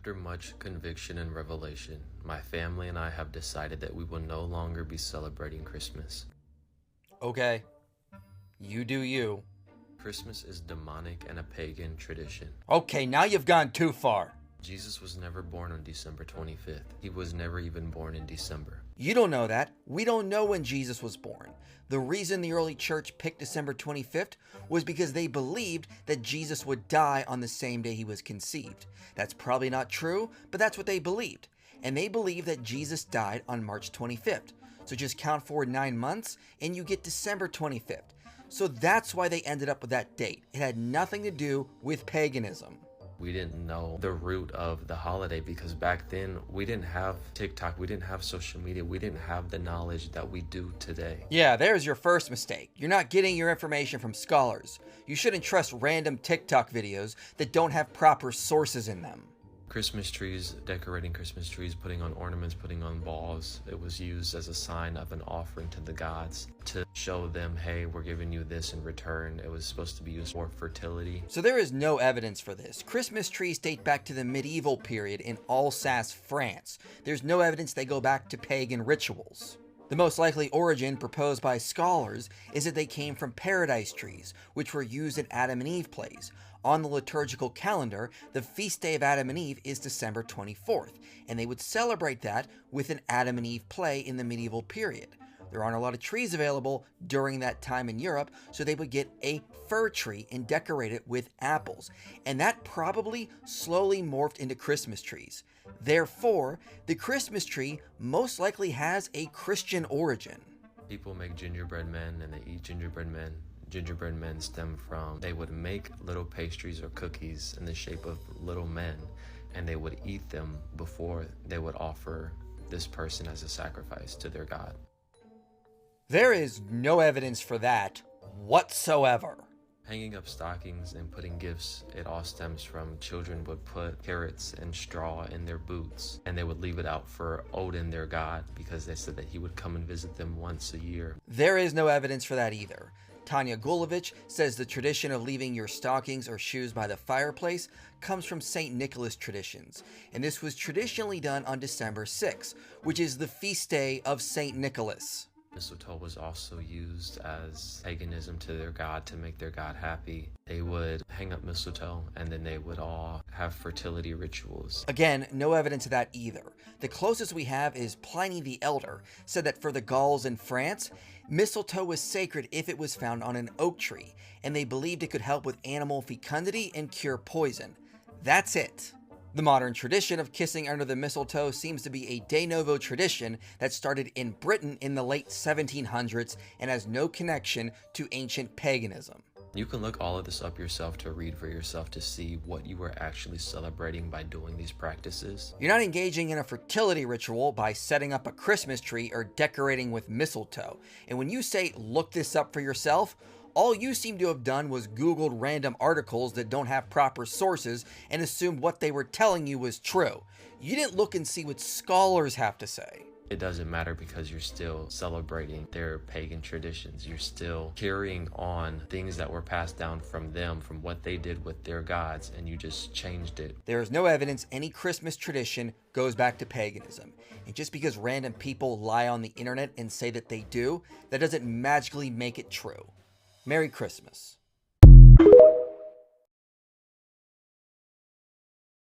After much conviction and revelation, my family and I have decided that we will no longer be celebrating Christmas. Okay, you do you. Christmas is demonic and a pagan tradition. Okay, now you've gone too far. Jesus was never born on December 25th. He was never even born in December. You don't know that. We don't know when Jesus was born. The reason the early church picked December 25th was because they believed that Jesus would die on the same day he was conceived. That's probably not true, but that's what they believed. And they believed that Jesus died on March 25th. So just count forward 9 months and you get December 25th. So that's why they ended up with that date. It had nothing to do with paganism. We didn't know the root of the holiday because back then we didn't have TikTok, we didn't have social media, we didn't have the knowledge that we do today. Yeah, there's your first mistake. You're not getting your information from scholars. You shouldn't trust random TikTok videos that don't have proper sources in them. Christmas trees, decorating Christmas trees, putting on ornaments, putting on balls. It was used as a sign of an offering to the gods to show them, hey, we're giving you this in return. It was supposed to be used for fertility. So there is no evidence for this. Christmas trees date back to the medieval period in Alsace, France. There's no evidence they go back to pagan rituals. The most likely origin proposed by scholars is that they came from paradise trees, which were used in Adam and Eve plays. On the liturgical calendar, the feast day of Adam and Eve is December 24th, and they would celebrate that with an Adam and Eve play in the medieval period. There aren't a lot of trees available during that time in Europe, so they would get a fir tree and decorate it with apples. And that probably slowly morphed into Christmas trees. Therefore, the Christmas tree most likely has a Christian origin. People make gingerbread men and they eat gingerbread men. Gingerbread men stem from, they would make little pastries or cookies in the shape of little men, and they would eat them before they would offer this person as a sacrifice to their god. There is no evidence for that whatsoever. Hanging up stockings and putting gifts, it all stems from children would put carrots and straw in their boots, and they would leave it out for Odin, their god, because they said that he would come and visit them once a year. There is no evidence for that either. Tanya Gulovich says the tradition of leaving your stockings or shoes by the fireplace comes from St. Nicholas traditions, and this was traditionally done on December 6th, which is the feast day of St. Nicholas. Mistletoe was also used as paganism to their god, to make their god happy. They would hang up mistletoe and then they would all have fertility rituals. Again, no evidence of that either. The closest we have is Pliny the Elder said that for the Gauls in France, mistletoe was sacred if it was found on an oak tree, and they believed it could help with animal fecundity and cure poison. That's it. The modern tradition of kissing under the mistletoe seems to be a de novo tradition that started in Britain in the late 1700s and has no connection to ancient paganism. You can look all of this up yourself to read for yourself to see what you were actually celebrating by doing these practices. You're not engaging in a fertility ritual by setting up a Christmas tree or decorating with mistletoe. And when you say look this up for yourself, all you seem to have done was Googled random articles that don't have proper sources and assumed what they were telling you was true. You didn't look and see what scholars have to say. It doesn't matter because you're still celebrating their pagan traditions. You're still carrying on things that were passed down from them, from what they did with their gods, and you just changed it. There is no evidence any Christmas tradition goes back to paganism. And just because random people lie on the internet and say that they do, that doesn't magically make it true. Merry Christmas.